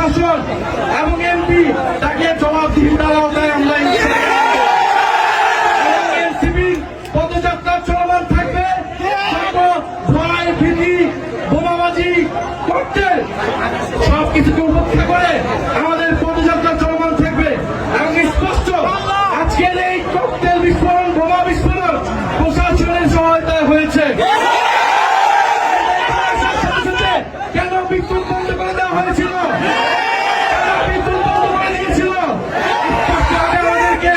প্রশাসন এবং এমপি তাকে জবাবদিহিতার আওতায় আমরা এনসিপির পদযাত্রা চলমান থাকবে। ভয় ভীতি বোমাবাজি করতে সবকিছুকে উপেক্ষা করে আমাদের পদযাত্রা চলমান থাকবে এবং স্পষ্ট আজকের এই ককটেল বিস্ফোরণ বোমা বিস্ফোরণ প্রশাসনের সহায়তায় হয়েছে। কেন বিদ্যুৎ বন্ধ করে দেওয়া হয়েছিল? বিদ্যুৎ বন্ধ করে দিয়েছিল আমাদেরকে